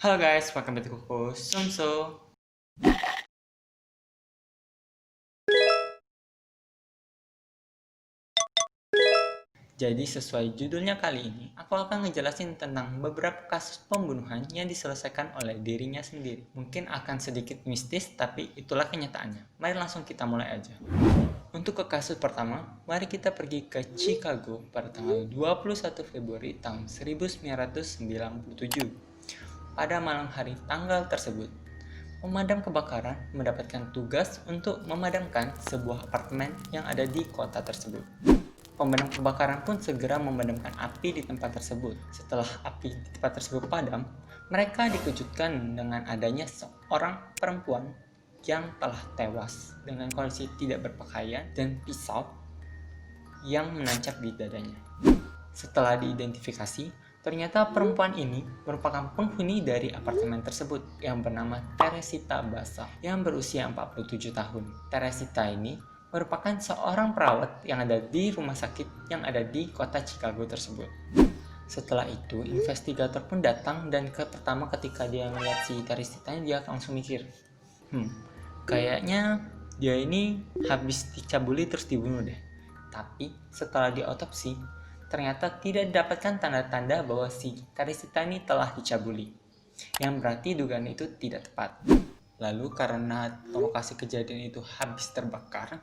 Halo guys, welcome back to Koko Sumso. Jadi sesuai judulnya kali ini, aku akan ngejelasin tentang beberapa kasus pembunuhan yang diselesaikan oleh dirinya sendiri. Mungkin akan sedikit mistis, tapi itulah kenyataannya. Mari langsung kita mulai aja. Untuk ke kasus pertama, mari kita pergi ke Chicago pada tanggal 21 Februari tahun 1997. Pada malam hari tanggal tersebut, pemadam kebakaran mendapatkan tugas untuk memadamkan sebuah apartemen yang ada di kota tersebut. Pemadam kebakaran pun segera memadamkan api di tempat tersebut. Setelah api di tempat tersebut padam, mereka dikejutkan dengan adanya seorang perempuan yang telah tewas dengan kondisi tidak berpakaian dan pisau yang menancap di dadanya. Setelah diidentifikasi, ternyata perempuan ini merupakan penghuni dari apartemen tersebut yang bernama Teresita Basa yang berusia 47 tahun. Teresita ini merupakan seorang perawat yang ada di rumah sakit yang ada di kota Chicago tersebut. Setelah itu, investigator pun datang dan pertama ketika dia melihat si Teresita ini, dia langsung mikir, kayaknya dia ini habis dicabuli terus dibunuh deh. Tapi setelah diotopsi, ternyata tidak didapatkan tanda-tanda bahwa si Teresita ini telah dicabuli, yang berarti dugaan itu tidak tepat. Lalu karena lokasi kejadian itu habis terbakar,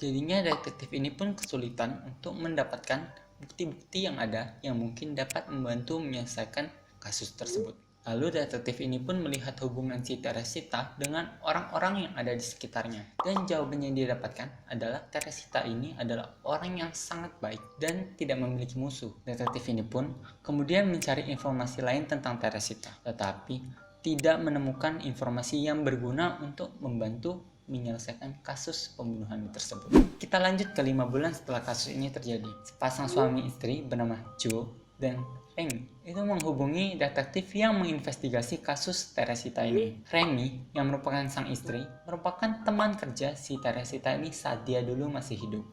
jadinya detektif ini pun kesulitan untuk mendapatkan bukti-bukti yang ada yang mungkin dapat membantu menyelesaikan kasus tersebut. Lalu detektif ini pun melihat hubungan si Teresita dengan orang-orang yang ada di sekitarnya. Dan jawabannya yang dia dapatkan adalah Teresita ini adalah orang yang sangat baik dan tidak memiliki musuh. Detektif ini pun kemudian mencari informasi lain tentang Teresita, tetapi tidak menemukan informasi yang berguna untuk membantu menyelesaikan kasus pembunuhan tersebut. Kita lanjut ke 5 bulan setelah kasus ini terjadi. Sepasang suami istri bernama Joe dan Remy itu menghubungi detektif yang menginvestigasi kasus Teresita ini. Remy, yang merupakan sang istri, merupakan teman kerja si Teresita ini saat dia dulu masih hidup.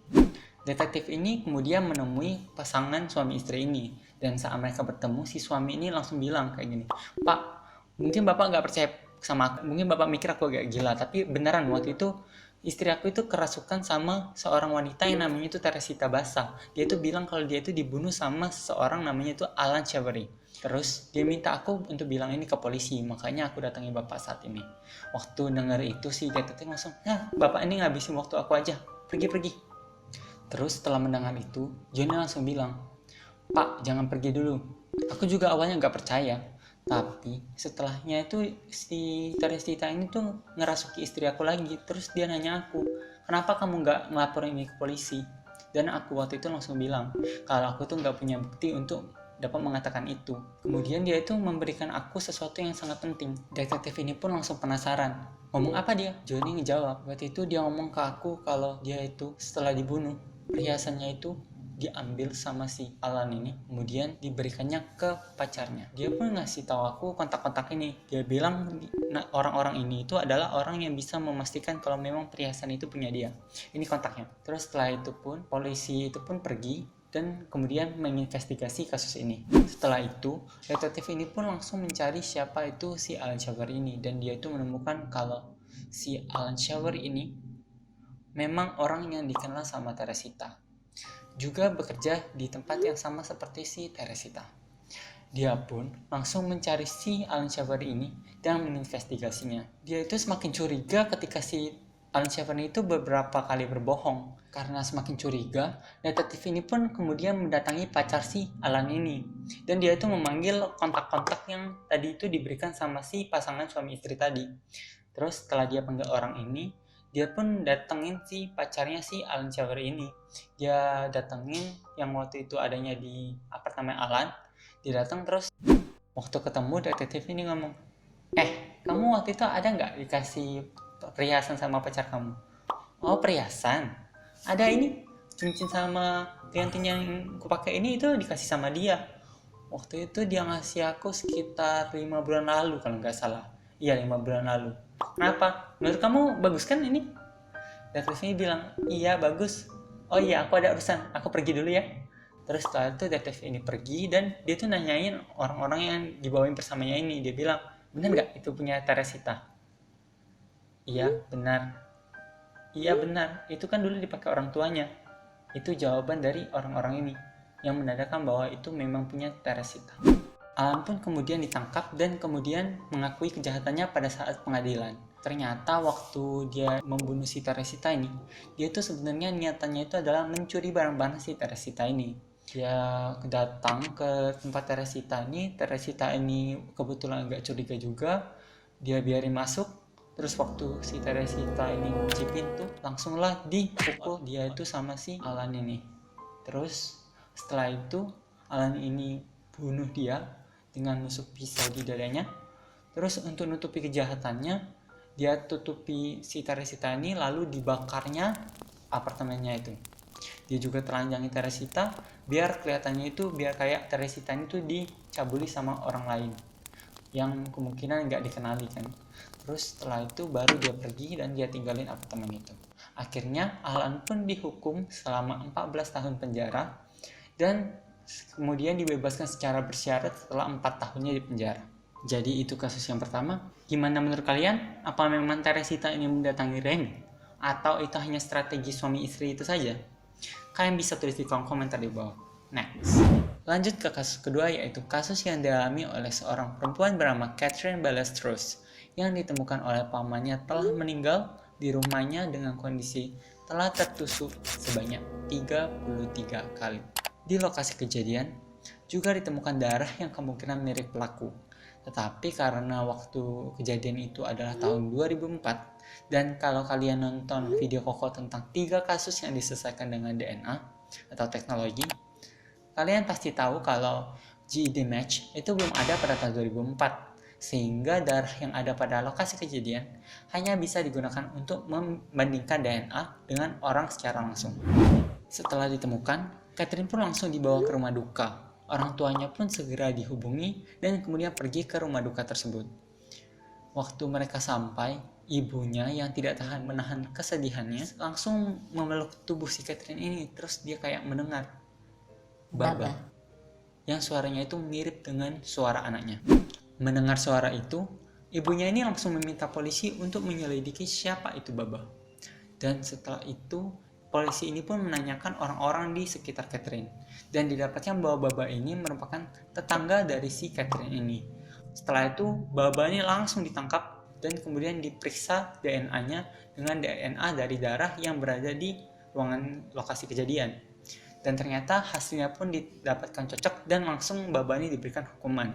Detektif ini kemudian menemui pasangan suami istri ini, dan saat mereka bertemu, si suami ini langsung bilang kayak gini, "Pak, mungkin bapak nggak percaya sama aku, mungkin bapak mikir aku agak gila, tapi beneran waktu itu istri aku itu kerasukan sama seorang wanita yang namanya itu Teresita Basa. Dia itu bilang kalau dia itu dibunuh sama seorang namanya itu Alan Chevery. Terus dia minta aku untuk bilang ini ke polisi, makanya aku datangi bapak saat ini." Waktu denger itu si detektif langsung, "Nah, bapak ini ngabisin waktu aku aja, pergi." Terus setelah mendengar itu, Johnny langsung bilang, "Pak, jangan pergi dulu." Aku juga awalnya nggak percaya, tapi setelahnya itu si Teresita ini tuh ngerasuki istri aku lagi. Terus dia nanya aku, "Kenapa kamu nggak ngelapor ini ke polisi?" Dan aku waktu itu langsung bilang kalau aku tuh nggak punya bukti untuk dapat mengatakan itu. Kemudian dia itu memberikan aku sesuatu yang sangat penting. Detektif ini pun langsung penasaran, ngomong apa dia? Johnny ngejawab, waktu itu dia ngomong ke aku kalau dia itu setelah dibunuh, perhiasannya itu diambil sama si Alan ini, kemudian diberikannya ke pacarnya. Dia pun ngasih tahu aku kontak-kontak ini. Dia bilang orang-orang ini itu adalah orang yang bisa memastikan kalau memang perhiasan itu punya dia. Ini kontaknya. Terus setelah itu pun polisi itu pun pergi dan kemudian menginvestigasi kasus ini. Setelah itu, detektif ini pun langsung mencari siapa itu si Alan Shower ini, dan dia itu menemukan kalau si Alan Shower ini memang orang yang dikenal sama Teresita, juga bekerja di tempat yang sama seperti si Teresita. Dia pun langsung mencari si Alan Shaver ini dan menginvestigasinya. Dia itu semakin curiga ketika si Alan Shaver itu beberapa kali berbohong. Karena semakin curiga, detektif ini pun kemudian mendatangi pacar si Alan ini. Dan dia itu memanggil kontak-kontak yang tadi itu diberikan sama si pasangan suami istri tadi. Terus setelah dia panggil orang ini, dia pun datengin si pacarnya si Alan Shaver ini. Dia datengin yang waktu itu adanya di apartemen Alan. Dia datang terus waktu ketemu detektif ini ngomong, kamu waktu itu ada nggak dikasih perhiasan sama pacar kamu?" "Oh, perhiasan? Ada ini, cincin sama gantinya yang aku pakai ini itu dikasih sama dia. Waktu itu dia ngasih aku sekitar 5 bulan lalu kalau nggak salah." "Iya, 5 bulan lalu. Kenapa? Menurut kamu bagus kan ini?" Detektif ini bilang, "Iya, bagus. Oh iya, aku ada urusan, aku pergi dulu ya." Terus setelah itu detektif ini pergi dan dia tuh nanyain orang-orang yang dibawain bersamanya ini. Dia bilang, Benar nggak itu punya Teresita? Iya, benar. Iya, benar. Itu kan dulu dipakai orang tuanya. Itu jawaban dari orang-orang ini yang menandakan bahwa itu memang punya Teresita. Alan pun kemudian ditangkap dan kemudian mengakui kejahatannya pada saat pengadilan. Ternyata waktu dia membunuh si Teresita ini, dia itu sebenarnya niatannya itu adalah mencuri barang-barang si Teresita ini. Dia datang ke tempat Teresita ini kebetulan agak curiga juga, dia biarin masuk. Terus waktu si Teresita ini kunci pintu, langsunglah dipukul dia itu sama si Alan ini. Terus setelah itu Alan ini bunuh dia dengan nusuk pisau di dadanya. Terus untuk nutupi kejahatannya, dia tutupi si Teresita ini lalu dibakarnya apartemennya itu. Dia juga telanjangi Teresita biar kelihatannya itu biar kayak Teresita itu dicabuli sama orang lain yang kemungkinan nggak dikenali kan. Terus setelah itu baru dia pergi dan dia tinggalin apartemen itu. Akhirnya Alan pun dihukum selama 14 tahun penjara dan kemudian dibebaskan secara bersyarat setelah 4 tahunnya di penjara. Jadi itu kasus yang pertama. Gimana menurut kalian? Apa memang Teresita ini mendatangi Remy? Atau itu hanya strategi suami istri itu saja? Kalian bisa tulis di kolom komentar di bawah. Next. Lanjut ke kasus kedua, yaitu kasus yang dialami oleh seorang perempuan bernama Catherine Ballesteros yang ditemukan oleh pamannya telah meninggal di rumahnya dengan kondisi telah tertusuk sebanyak 33 kali. Di lokasi kejadian juga ditemukan darah yang kemungkinan mirip pelaku. Tetapi karena waktu kejadian itu adalah tahun 2004, dan kalau kalian nonton video Koko tentang 3 kasus yang diselesaikan dengan DNA atau teknologi, kalian pasti tahu kalau GED match itu belum ada pada tahun 2004, sehingga darah yang ada pada lokasi kejadian hanya bisa digunakan untuk membandingkan DNA dengan orang secara langsung. Setelah ditemukan, Catherine pun langsung dibawa ke rumah duka. Orang tuanya pun segera dihubungi dan kemudian pergi ke rumah duka tersebut. Waktu mereka sampai, ibunya yang tidak tahan menahan kesedihannya langsung memeluk tubuh si Catherine ini. Terus dia kayak mendengar Baba yang suaranya itu mirip dengan suara anaknya. Mendengar suara itu, ibunya ini langsung meminta polisi untuk menyelidiki siapa itu Baba. Dan setelah itu, polisi ini pun menanyakan orang-orang di sekitar Catherine. Dan didapatkan bahwa Baba ini merupakan tetangga dari si Catherine ini. Setelah itu, Baba ini langsung ditangkap dan kemudian diperiksa DNA-nya dengan DNA dari darah yang berada di ruangan lokasi kejadian. Dan ternyata hasilnya pun didapatkan cocok dan langsung Baba ini diberikan hukuman.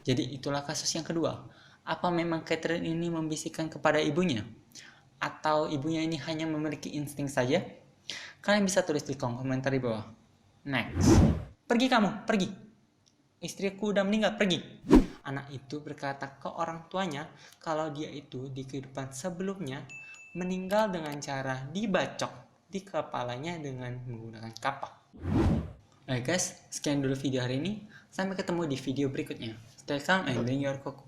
Jadi itulah kasus yang kedua. Apa memang Catherine ini membisikkan kepada ibunya? Atau ibunya ini hanya memiliki insting saja? Kalian bisa tulis di kolom komentar di bawah. Next. Pergi kamu, pergi. Istriku udah meninggal, pergi. Anak itu berkata ke orang tuanya kalau dia itu di kehidupan sebelumnya meninggal dengan cara dibacok di kepalanya dengan menggunakan kapak. Oke guys, sekian dulu video hari ini. Sampai ketemu di video berikutnya. Stay calm and bring your coco.